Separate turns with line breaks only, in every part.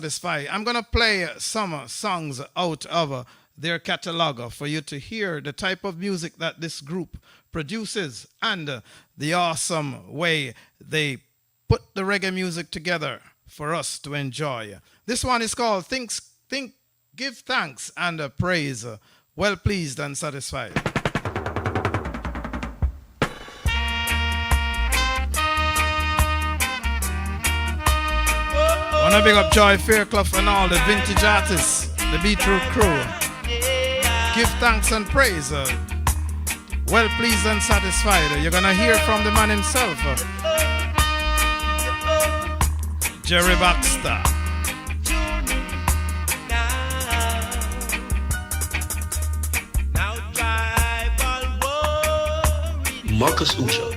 satisfy. I'm going to play some songs out of their catalog for you to hear the type of music that this group produces and the awesome way they put the reggae music together for us to enjoy. This one is called Give Thanks and Praise. Well pleased and satisfied. Wanna big up Joy Fairclough and all the vintage artists, the Beatroot crew. Give thanks and praise. Well pleased and satisfied. You're gonna hear from the man himself, Jerry Baxter.
Marcus Ouja.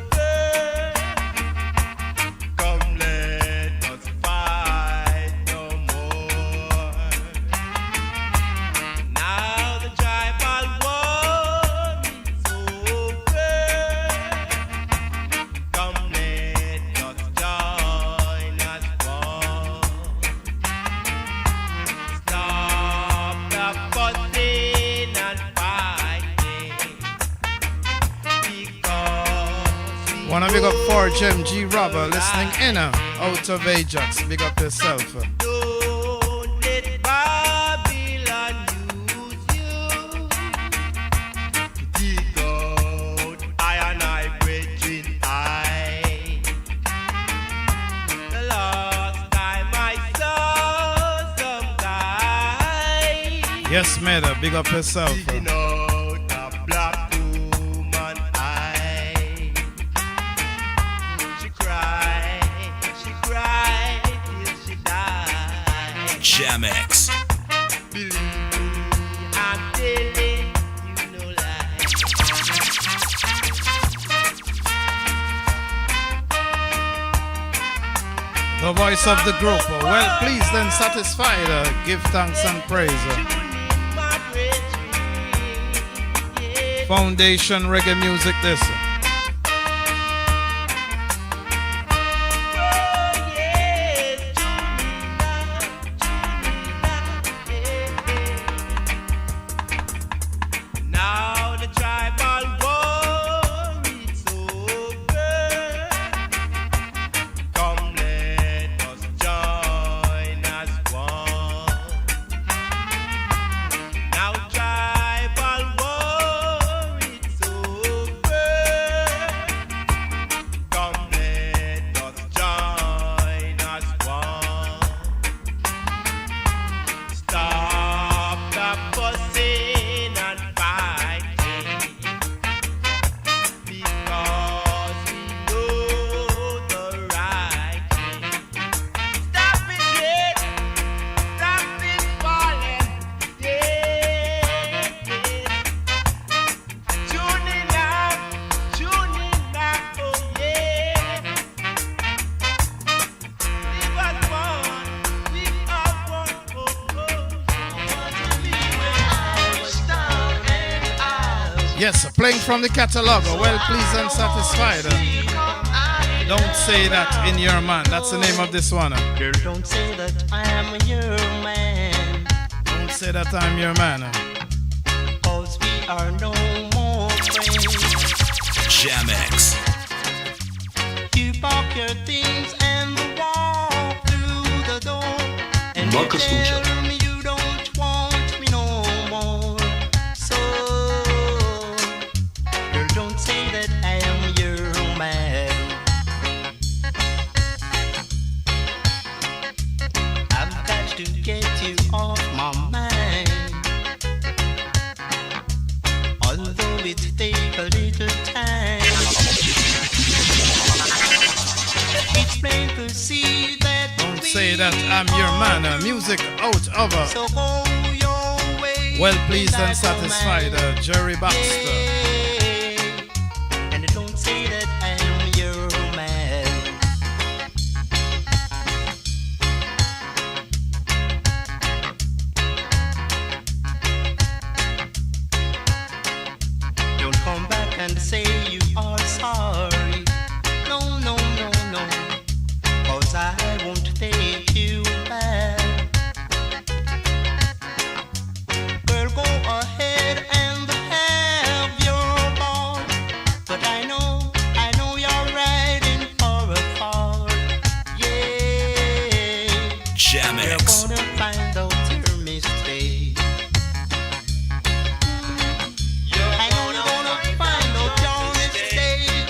Wanna big up for Jem G. Robber listening in out of Ajax. Big up yourself.
Don't let Babylon use you. Dig out I and I bridging I. The last time I saw some guy.
Yes, Meda, big up yourself.
Digging out a black woman eye. She cried till she died.
Jamex.
Believe me, I'm telling you no lie.
The voice of the group. Well pleased and satisfied. Give thanks and praise. Foundation reggae music this.
Now the tribal war is over. Come let us join as one. Now tribal war is over. Come let us join as one. Stop the fussing and fighting, because we know the right thing. Stop it, Red. Stop it, falling. Yeah. Tuning out, oh yeah. Leave us one, we are one, oh, oh.
Yes, playing from the catalog. Well pleased and satisfied. Don't say that in your man. That's the name of this one.
Girl, don't say that I'm your man,
Don't say that I'm your man.
cause we are no more friends.
Jamex.
You pack your things and walk through the door, and
Marcus
you
Ouja.
tell me you don't want me no more. So, girl, don't say that I am your man. I've got to get you off my mind, although it take a little time. It's plain to see that
Don't say that I'm your man. Music out of
so go your way.
well pleased and
without
satisfied.
mind.
Jerry Baxter.
And don't say that I'm your man. Don't come back and say you are sorry. No, no, no, no. 'Cause I won't take you back.
Jamix.
You're gonna find out your mistake. And you're gonna find out your mistake.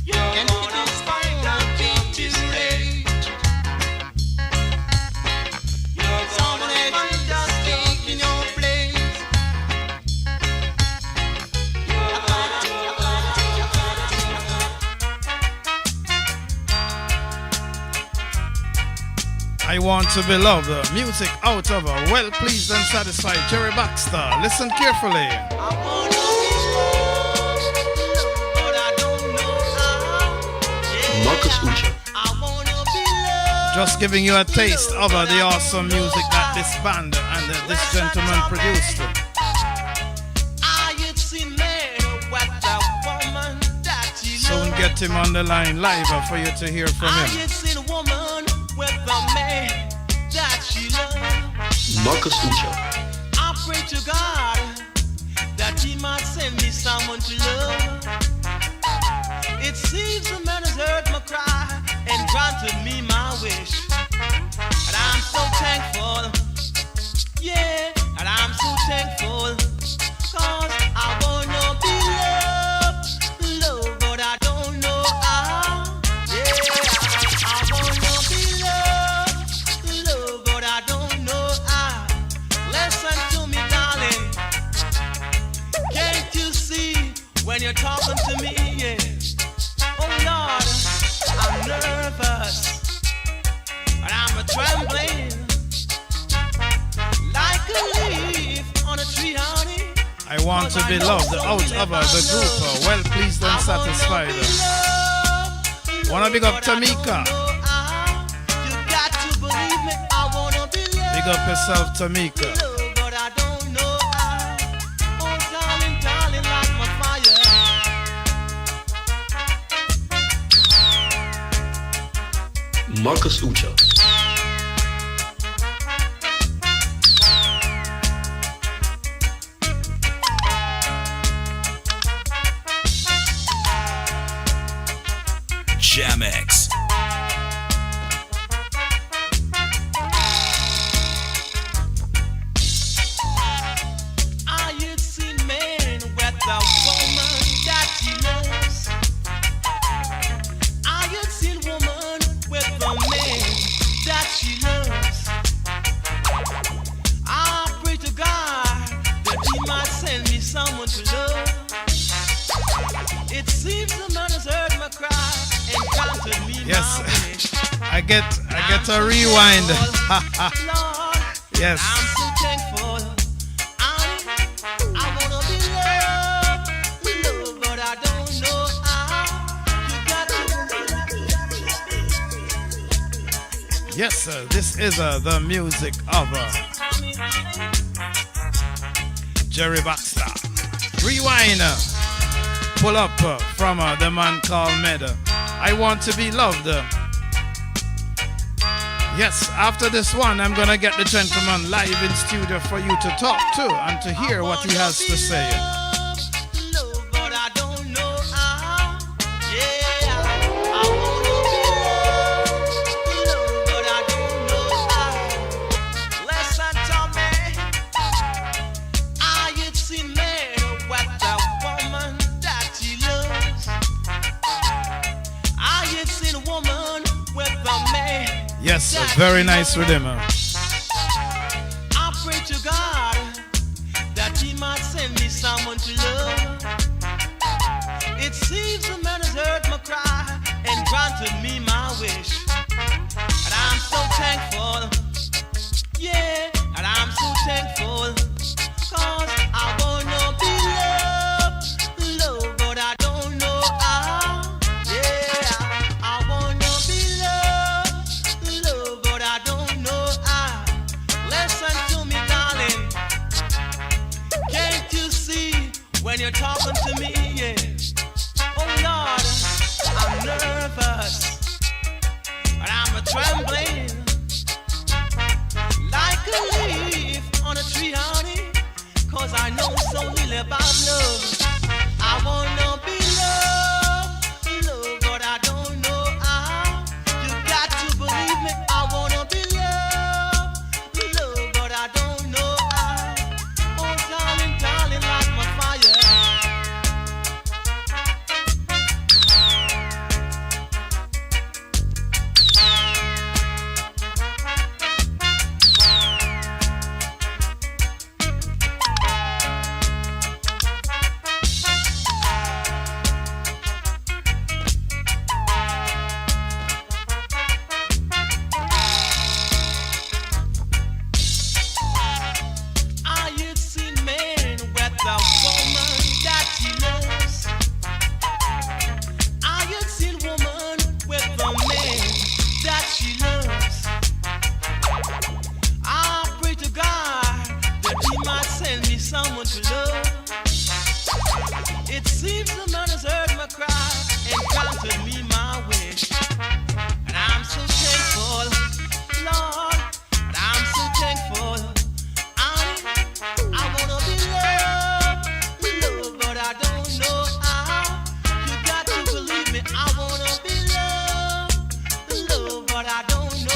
And it is gonna be too late. Someone just taking your place.
I want to be loved. Music out of a well pleased and satisfied Jerry Baxter. Listen carefully.
I wanna be loved, but I don't know how. Yeah.
Marcus Ouja.
I wanna be loved.
Just giving you a taste of the awesome music that this band and this gentleman produced.
I ain't seen man what the woman that he
Soon
loves.
get him on the line live for you to hear from
I
him.
ain't seen a woman with the man that she loves.
Marcus Ouja.
I pray to God that he might send me someone to love. It seems the man has heard my cry and granted me my wish. And I'm so thankful. Yeah, and I'm so thankful. Cause I wanna be loved, but I don't know how. Yeah, I wanna be loved, but I don't know how. Listen to me, darling. Can't you see when you're talking to me? Yeah. Oh Lord, I'm nervous, and I'm a trembling like a leaf on a tree, honey.
I want to be loved out of the group. Well pleased and satisfied. Wanna big up Tamika.
You got to believe me. I wanna be loved.
Big up yourself, Tamika.
But I don't know how. Oh, darling, darling, like my fire.
Marcus Ouja. Jamix.
I ain't seen man with the woman that he loves. I ain't seen woman with the man that she loves. I pray to God that he might send me someone to love. It seems the man has heard my cry and granted me
Yes.
my wish.
I get a rewind.
Lord,
Yes.
I'm so thankful. I wanna be loved, but I don't know how. You got to
Yes, this is the music of Jerry Baxter. Rewind. Pull up from the man called Med. I want to be loved. Yes, after this one, I'm gonna get the gentleman live in studio for you to talk to and to hear what he has to say.
Love, but I don't know how. Yeah, I wanna be loved, but I don't know how. Listen to me. I ain't seen man with the woman that he loves. I ain't seen a woman with a man.
Yes, very nice with him.
I pray to God that he might send me someone to love. It seems the man has heard my cry and granted me my wish. And I'm so thankful. Yeah, and I'm so thankful. Cause I wanna be loved, but I don't know how. Yeah, I wanna be loved, but I don't know how. Listen to me, darling. Can't you see when you're talking to me? Yeah. Oh Lord, I'm nervous, and I'm a trembling like a leaf on a tree, honey. Cause I know so little about love. I wanna be loved, but I don't know how. You got to believe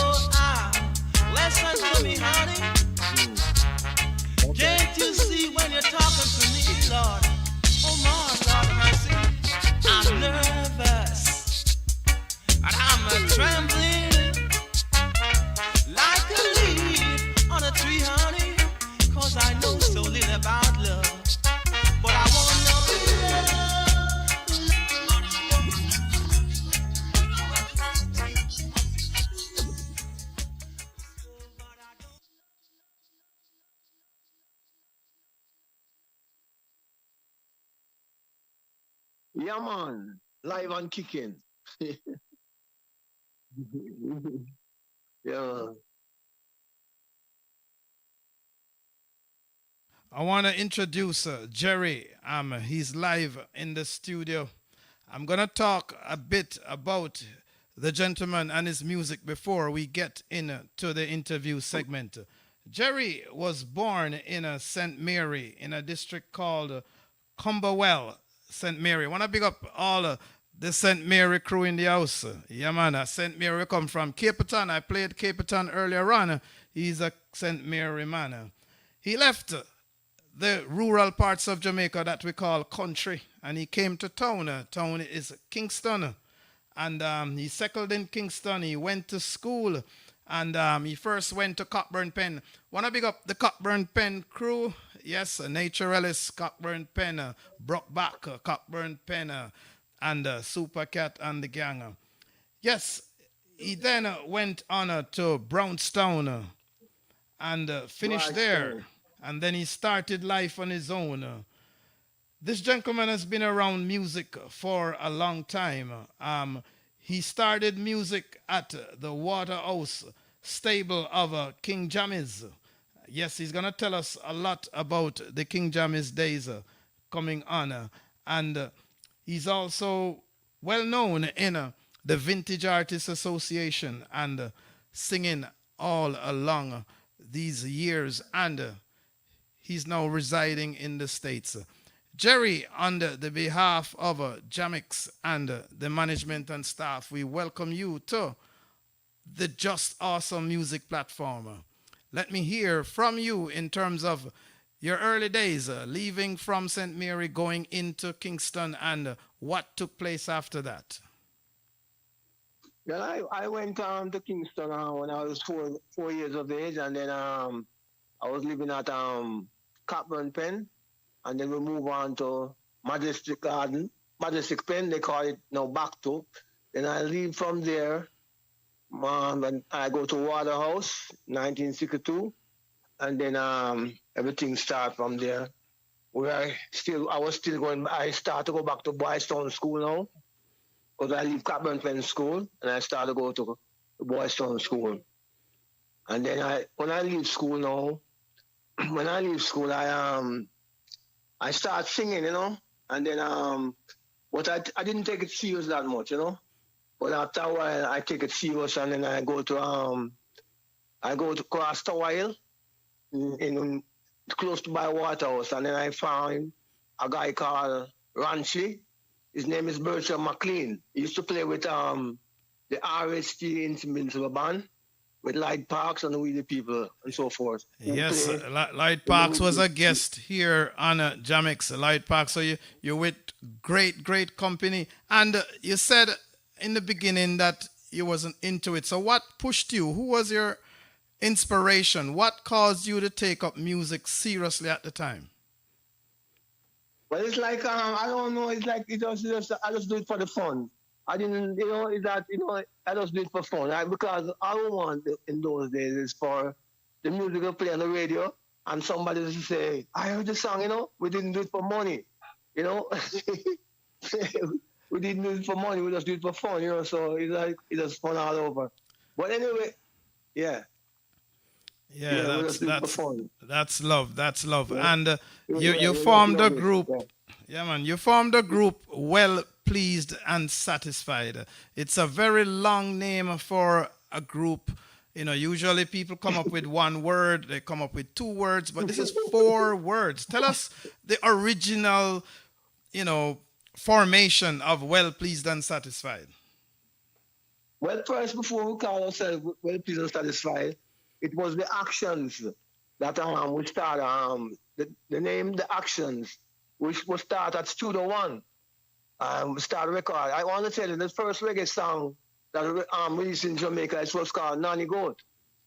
Oh, listen to me, honey.
Mm. Okay.
Can't you see when you're talking to me, Lord? Oh, my Lord, mercy. I'm nervous and I'm trembling like a leaf on a tree, honey. 'Cause I know so little about love. But I wanna know
Yeah, man. Live and kicking. Yeah.
I want to introduce Jerry. He's live in the studio. I'm going to talk a bit about the gentleman and his music before we get into the interview segment. Jerry was born in St. Mary in a district called Cumberwell, St. Mary. I want to big up all the St. Mary crew in the house. Yeah, man. St. Mary come from Cape Town. I played Cape Town earlier on. He's a St. Mary man. He left the rural parts of Jamaica that we call country, and he came to town. Town is Kingston, and he settled in Kingston. He went to school, and he first went to Cockburn Pen. Wanna big up the Cockburn Pen crew? Yes, Naturalist, Cockburn Pen, Brockback, Cockburn Pen, and Super Cat and the gang. Yes, he then went on to Brownstown and finished there.
Blackstone.
And then he started life on his own. This gentleman has been around music for a long time. He started music at the Waterhouse stable of King Jammy's. Yes, he's going to tell us a lot about the King Jammy's days coming on. And he's also well known in the Vintage Artists Association and singing all along these years. And he's now residing in the States. Jerry, on the behalf of Jamix and the management and staff, we welcome you to the Just Awesome Music platform. Let me hear from you in terms of your early days, leaving from St. Mary, going into Kingston, and what took place after that.
Well, I went to Kingston when I was 4 years of age, and then I was living at Cockburn Pen, and then we move on to Majestic Garden, Majestic Pen, they call it now back to. Then I leave from there, and I go to Waterhouse, 1962, and then everything starts from there. I was still going. I start to go back to Boys Town School now, because I leave Cockburn Pen School, and I start to go to the Boys Town School. And then when I leave school now, when I leave school, I start singing, and then but I didn't take it serious that much, But after a while, I take it serious, and then I go to Cross Tower in close to by Waterhouse, and then I found a guy called Ranchi. His name is Bertram McLean. He used to play with the RST Instrumental Band with Light Parks and We the People and so forth.
Yes, Light Parks was a guest here on Jamix. Light Parks, so you're with great company. And you said in the beginning that you wasn't into it. So what pushed you? Who was your inspiration? What caused you to take up music seriously at the time?
Well, it's like I don't know. It's like I just do it for the fun. I didn't, it's that I just do it for fun. Because all I want in those days is for the music to play on the radio and somebody to say, "I heard the song." We didn't do it for money. We didn't do it for money. We just do it for fun. So it's like it's just fun all over. But anyway, yeah.
Yeah,
we just do it for fun.
that's love. That's love.
Yeah.
And
Yeah,
you
we
formed a
love it.
group.
Yeah.
Yeah, man. You formed a group, Well Pleased and Satisfied. It's a very long name for a group. Usually people come up with one word, they come up with two words, but this is 4 words. Tell us the original, formation of Well Pleased and Satisfied.
Well, first, before we call ourselves well pleased and satisfied, it was the actions that we start. The name, the actions, which will start at Studio One. We start record. I want to tell you the first reggae song that released in Jamaica. It was called Nanny Goat,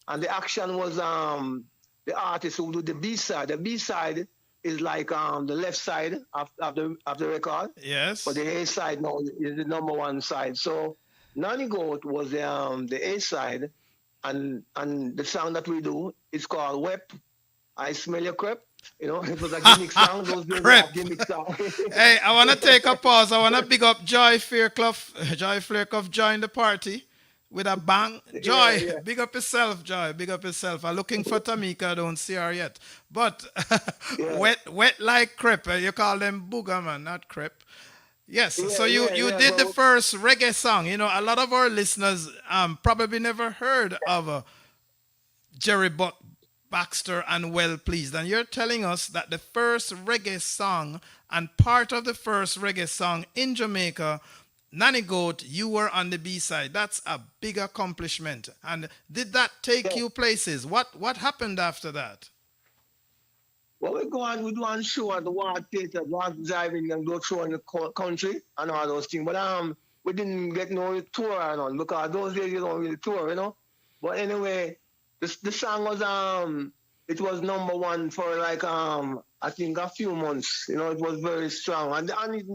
and the action was the artist who do the B side. The B side is like the left side of the record,
Yes.
but the A side now is the number one side. So Nanny Goat was the A side, and the song that we do is called Wep. I smell your crep. You know, it was a gimmick song. Those days were
Crep.
a gimmick song.
Hey, I want to take a pause. I want to big up Joy Fairclough. Joy Fairclough joined the party with a bang. Joy,
Yeah, yeah.
big up yourself, Joy. Big up yourself. I'm looking for Tamika. I don't see her yet. But
Yeah.
wet like crepe. You call them booger, man, not crepe. Yes, so
Yeah,
you
yeah.
did the
Well,
first reggae song. You know, a lot of our listeners probably never heard of Jerry Baxter and Well Pleased. And you're telling us that the first reggae song and part of the first reggae song in Jamaica, Nanny Goat, you were on the B side. That's a big accomplishment. And did that take
yeah.
you places? What happened after that?
Well, we do on show at the War Theatre, one driving and go through in the country and all those things. But we didn't get no tour and all because those days you don't really tour, you know. But anyway, the song was it was number one for like I think a few months. You know, it was very strong. And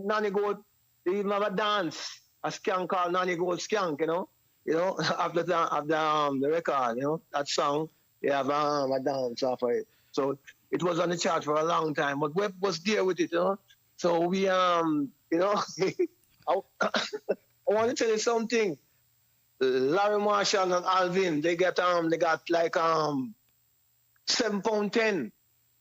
Nanny Goat, they even have a dance, a skank called Nanny Goat Skank, you know. You know, after the record, you know, that song, they have a dance off of it. So it was on the chart for a long time, but Web was there with it, you know. So we you know, I, I want to tell you something. Larry Marshall and Alvin, they got like £7.10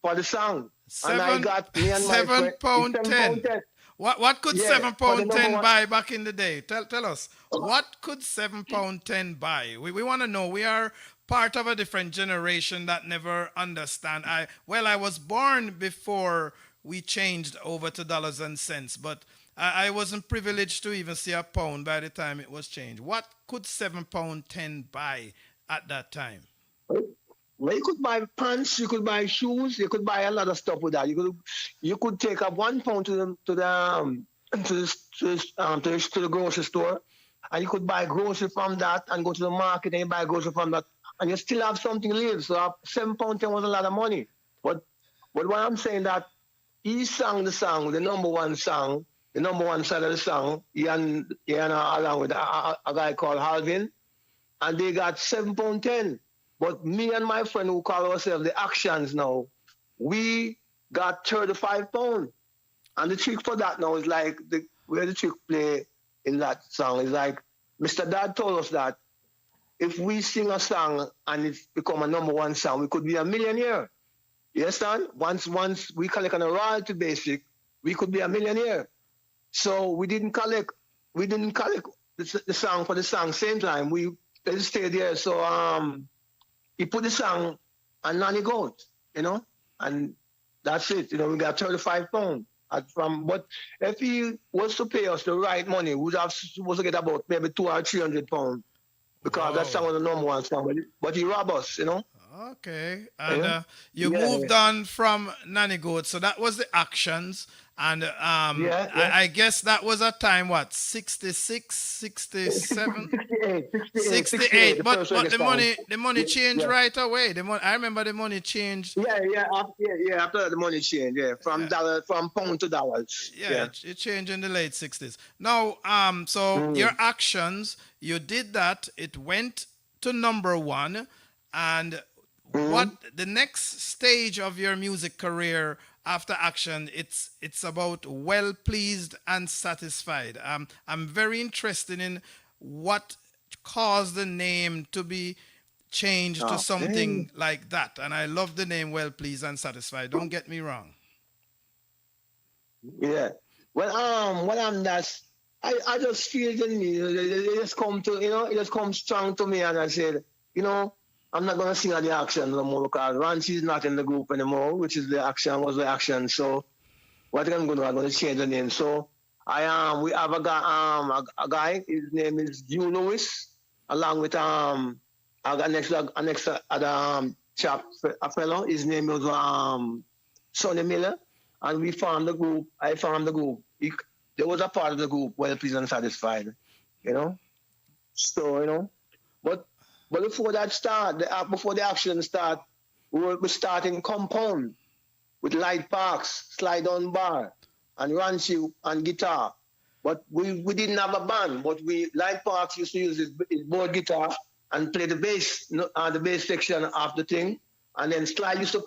for the song. And I
Seven
got me and my
seven
friend
pound ten.
£7.10.
What could
Yeah,
seven
for the
pound
number
ten
one.
buy back in the day? Tell us what could £7.10 buy? We want to know. We are part of a different generation that never understand. I was born before we changed over to dollars and cents, but I wasn't privileged to even see a pound by the time it was changed. What could £7.10 buy at that time?
Well, you could buy pants, you could buy shoes, you could buy a lot of stuff with that. You could take up £1 to the grocery store, and you could buy grocery from that, and go to the market and you buy grocery from that, and you still have something to live. So £7.10 was a lot of money. But what I'm saying that he sang the song, the number one song, the number one side of the song, along with a guy called Alvin, and they got £7.10. But me and my friend who call ourselves the Actions now, we got £35. And the trick for that now is like where the trick play in that song is like Mr. Dad told us that if we sing a song and it's become a number one song, we could be a millionaire. You understand? Once we collect on a royalty basic, we could be a millionaire. So we didn't collect the song for the song same time. We just stayed there. So he put the song on Nanny Goat, you know, and that's it. You know, we got £35 but if he was to pay us the right money, we would have supposed to get about maybe £200 or £300 because that song was the number one song. But he robbed us, you know.
Okay. And
Yeah.
you
Yeah,
moved on from Nanny Goat. So that was the actions. And
Yeah.
I guess that was a time, what, 66, 67?
68. The
But
first reggae song.
the money changed
Yeah.
right away. I remember the money changed.
After that, the money changed. Yeah, from pound to dollars.
Yeah, it changed in the late 60s. Now, so your actions, you did that. It went to number one. And what the next stage of your music career after action, it's about well pleased and satisfied. I'm very interested in what caused the name to be changed to something like that. And I love the name well pleased and satisfied. Don't get me wrong.
Yeah. Well, that's I just feel it in me. It just come to it just comes strong to me, and I said, I'm not gonna sing at the action no more because Ranchi's not in the group anymore, which is the action was the action. So what I'm gonna do, I'm gonna change the name. So we have a guy, his name is Hugh Lewis. along with an extra other chap, a fellow. His name was Sonny Miller, and we formed the group. I formed the group. There was a part of the group, Well Pleased and Satisfied, you know. So but before that start, before the action start, we starting compound with light parks, slide on bar, and ranchi and guitar. But we didn't have a band, but light parks used to use his board guitar and play the bass section of the thing, and then Slide used to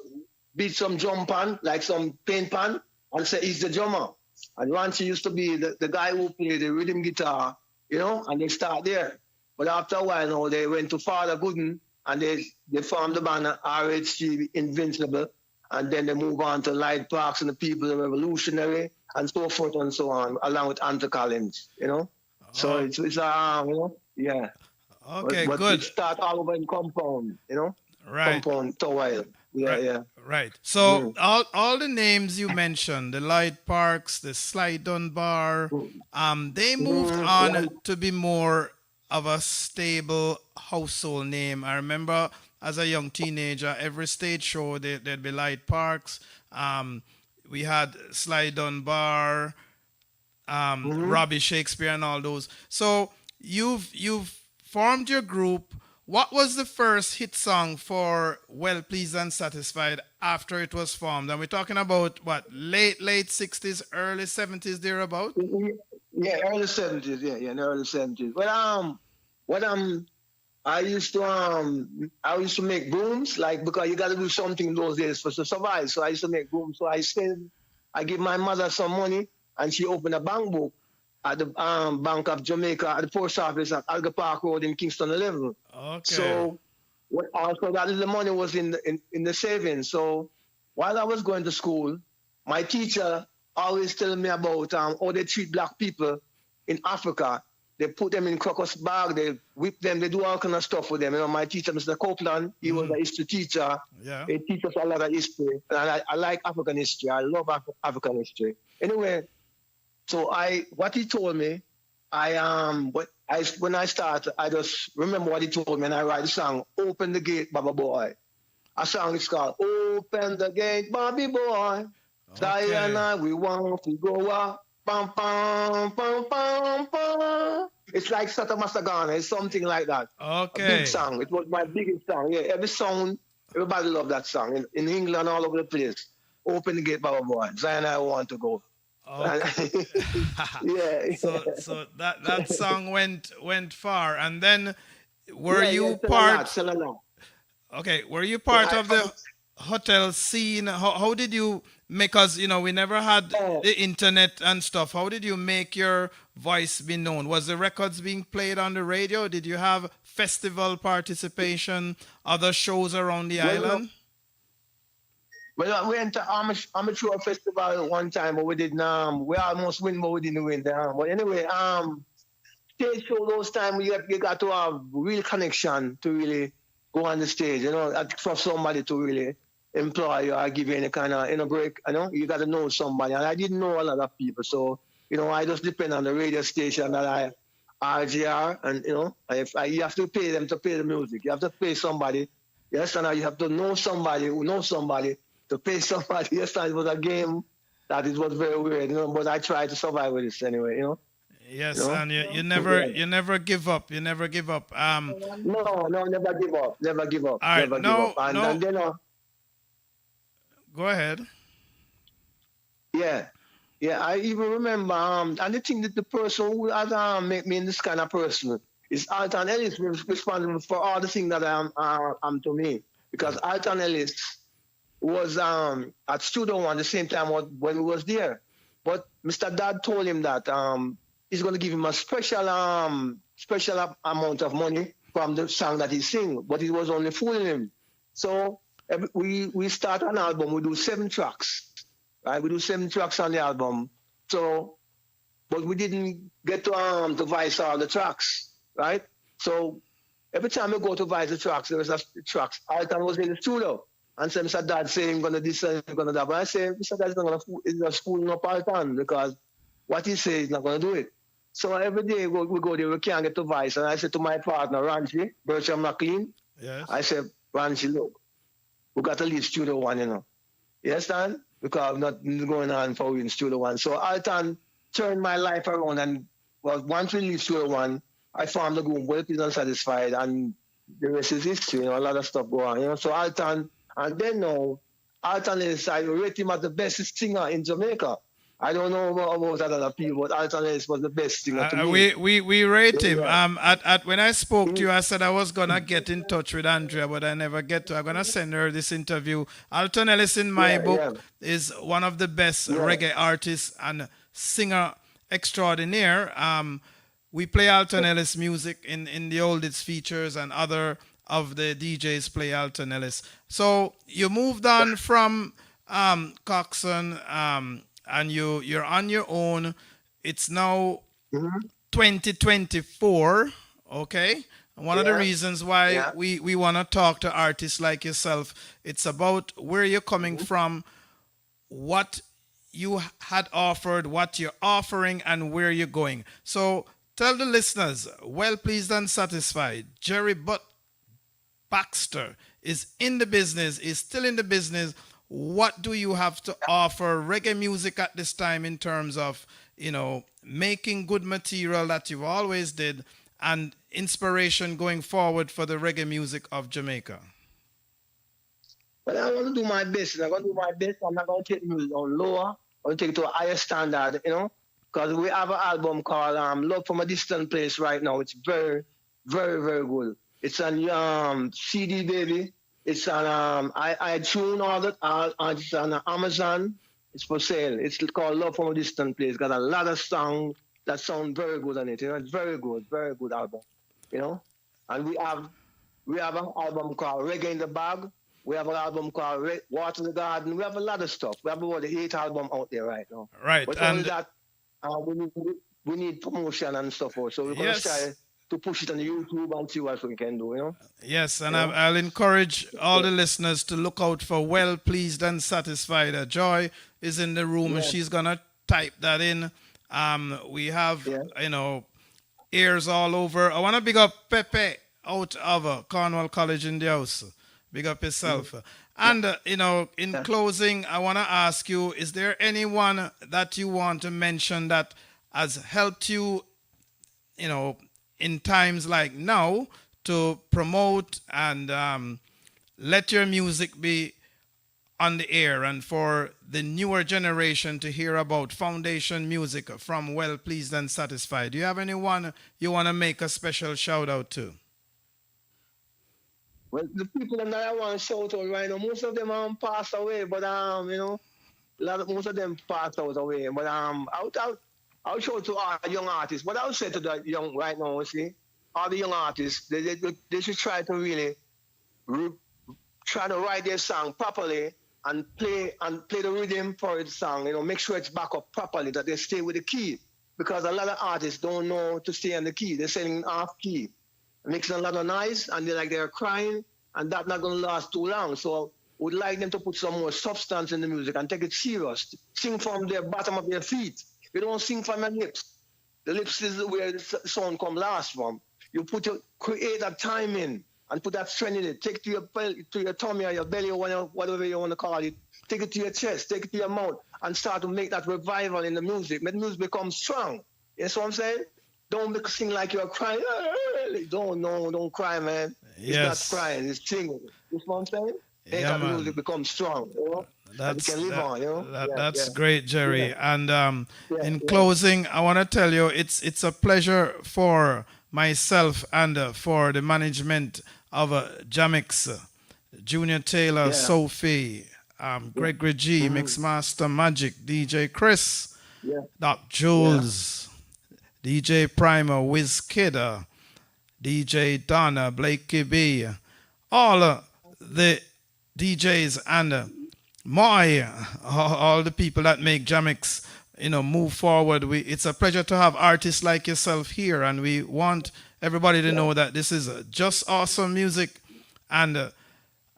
beat some drum pan, like some paint pan, and say he's the drummer. And Ranchi used to be the guy who played the rhythm guitar, and they start there. But after a while now, they went to Father Gooden, and they formed the band RHG Invincible, and then they move on to Light Parks and the People, the Revolutionary, and so forth and so on, along with Anthony Collins, So it's yeah.
Okay,
but
good.
It start all over in compound,
Right.
Compound, Towile. Yeah,
right.
yeah.
Right. So all the names you mentioned, the Light Parks, the Slide Dunbar, they moved on to be more of a stable household name. I remember as a young teenager, every stage show there'd be Light Parks. We had Slide Dunbar, Robbie Shakespeare, and all those. So you've formed your group. What was the first hit song for Well Pleased and Satisfied after it was formed? And we're talking about what, late 60s, early 70s, thereabout?
Yeah, early 70s. Yeah, in the early 70s. Well, I used to make brooms, like, because you got to do something in those days to survive. So I used to make brooms. So I give my mother some money, and she opened a bank book at the Bank of Jamaica at the post office at Alga Park Road in Kingston 11.
Okay.
So also that little money was in the savings. So while I was going to school, my teacher always telling me about how they treat black people in Africa. They put them in crocus bag, they whip them, they do all kind of stuff with them. My teacher, Mr. Copeland, he was a history teacher.
Yeah.
He teaches a lot of history. And I like African history. I love African history. Anyway, so what he told me, when I started, I just remember what he told me, and I write the song, Open the Gate, Baba Boy. A song is called Open the Gate, Bobby Boy. Okay. Diana, we want to go up. Pam, pam, pam, pam, pam. It's like Sata Masagana, it's something like that.
Okay.
A big song. It was my biggest song. Yeah, every song, everybody loved that song. In England, all over the place. Open the Gate, Baba Boy. Zion, I want to go. Okay. Yeah.
So that song went far, and then were you part? Okay, were you part of the hotel scene? How did you make? Because we never had the internet and stuff. How did you make your voice be known? Was the records being played on the radio? Did you have festival participation, other shows around the island?
Well, we went to amateur festival one time, but we didn't. We almost win, but we didn't win. But anyway, stage show those times you got to have real connection to really go on the stage. For somebody to really employ you or give you any kind of break. You got to know somebody, and I didn't know a lot of people, so I just depend on the radio station that RGR, and you have to pay them to play the music. You have to pay somebody. Yes, and you have to know somebody who knows somebody to pay somebody. Yes, it was a game that it was very weird, but I tried to survive with this anyway,
Yes, and you never give up. You never give up.
No, never give up. Never give up.
All right,
never give up. And then,
go ahead.
Yeah, I even remember, and the thing that the person who has make me this kind of person is Alton Ellis, responsible for all the things that I'm to me, because Alton Ellis was at Studio One at the same time when we was there. But Mr. Dad told him that he's going to give him a special amount of money from the song that he sing, but he was only fooling him. So we start an album. We do 7 tracks, right? We do 7 tracks on the album. So, but we didn't get to voice all the tracks, right? So every time we go to voice the tracks, there was tracks. Alton was in the studio. And so Mr. Dad saying, I'm going to this and I'm going to that. But I say, Mr. Dad is not going to fooling up Alton, because what he says is not going to do it. So every day we go there, we can't get to Vice. And I said to my partner, Ranji, Bertram McLean,
Yes.
I said, Ranji, look, we got to leave Studio One, you know. You understand? Because nothing going on for we in Studio One. So Alton turned my life around, and well, once we leave Studio One, I formed the group, Well Pleased and Satisfied, and the rest is history, you know, a lot of stuff go on, you know. So Alton, and then now, Alton is, I rate him as the best singer in Jamaica. I don't know about other people, but Alton Ellis was the best singer to me.
We rate him.
Yeah.
At when I spoke to you, I said I was gonna get in touch with Andrea, but I never get to. I'm gonna send her this interview. Alton Ellis, in my book, is one of the best reggae artists and singer extraordinaire. We play Alton Ellis music in the oldest features, and other of the DJs play Alton Ellis. So you moved on from Coxon, and you're on your own. It's now 2024, okay? And one of the reasons why we want to talk to artists like yourself, it's about where you're coming from, what you had offered, what you're offering, and where you're going. So tell the listeners, Well Pleased and Satisfied, Jerry Baxter is in the business, is still in the business. What do you have to offer reggae music at this time in terms of, you know, making good material that you always did, and inspiration going forward for the reggae music of Jamaica?
But I want to do my best. I'm going to do my best. I'm not going to take music on lower. I'm going to take it to a higher standard, you know, because we have an album called Love from a Distant Place right now. It's very, very, very good. It's on CD, baby. It's on iTunes, all that. It's on Amazon. It's for sale. It's called Love from a Distant Place. Got a lot of songs that sound very good on it. You know, it's very good album. You know, and we have an album called Reggae in the Bag. We have an album called Water in the Garden. We have a lot of stuff. We have about 8 albums out there right now.
Right,
but
and
only that we need promotion and stuff also. So we're going to try to push it on YouTube and see what we can do, you know?
Yes, and I'll encourage all the listeners to look out for Well Pleased and Satisfied. Joy is in the room, and she's going to type that in. We have, you know, ears all over. I want to big up Pepe out of Cornwall College in the house. Big up yourself. And, you know, in closing, I want to ask you, is there anyone that you want to mention that has helped you, you know, in times like now, to promote and let your music be on the air, and for the newer generation to hear about foundation music from Well Pleased and Satisfied? Do you have anyone you want to make a special shout out to?
Well, the people that I want to shout out right now, most of them passed away, but you know, most of them passed out away. But I'll show to all young artists. What I'll say to the young right now, see, all the young artists, they should try to really try to write their song properly and play the rhythm for the song. You know, make sure it's back up properly, that they stay with the key, because a lot of artists don't know to stay on the key. They're singing off key, making a lot of noise, and they're crying, and that's not going to last too long. So would like them to put some more substance in the music and take it serious. Sing from the bottom of their feet. You don't sing from your lips. The lips is where the sound come last from. You create that time in and put that strength in it. Take it to your tummy or your belly, or whatever you want to call it. Take it to your chest, take it to your mouth, and start to make that revival in the music. Make the music become strong. You know what I'm saying? Don't sing like you're crying. Don't cry, man.
Yes.
It's not crying, it's singing. You know what I'm saying? Make that music become strong, you know?
That's great, Jerry. And in closing, I want to tell you, it's a pleasure for myself and for the management of Jamix, Junior Taylor, Sophie, Gregory G, Mixmaster Magic, DJ Chris, Doc Jules, DJ Primer, Wiz Kid, DJ Donna, Blakey B, all the DJs and all the people that make Jamix, you know, move forward. It's a pleasure to have artists like yourself here, and we want everybody to know that this is just awesome music. And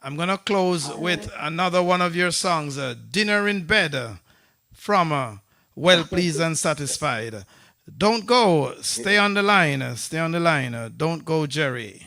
I'm gonna close with another one of your songs, "Dinner in Bed," from Well Pleased and Satisfied. Don't go. Stay on the line. Stay on the line. Don't go, Jerry.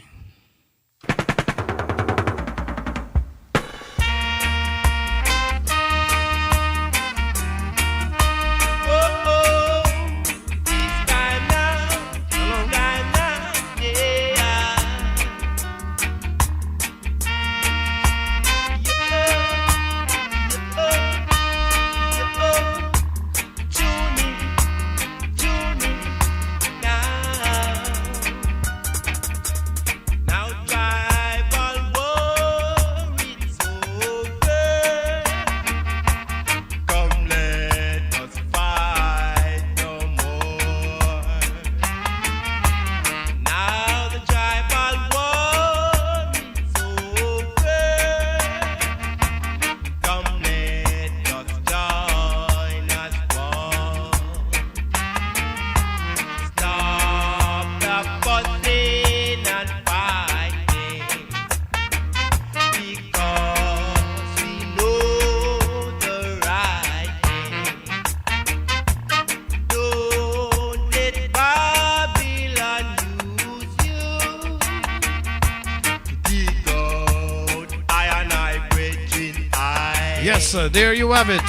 Yes, there you have it.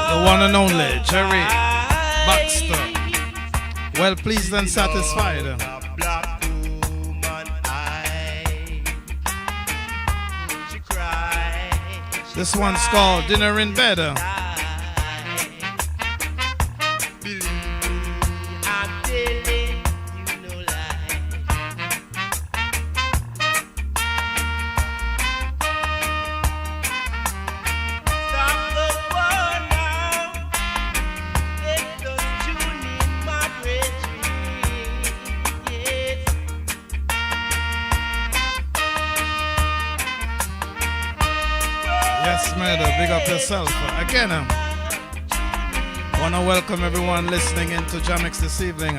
The one and only Jerry Baxter. Well pleased and satisfied. This one's called Dinner in Bed. Yes, Murder, big up yourself. Again, I want to welcome everyone listening into Jamix this evening.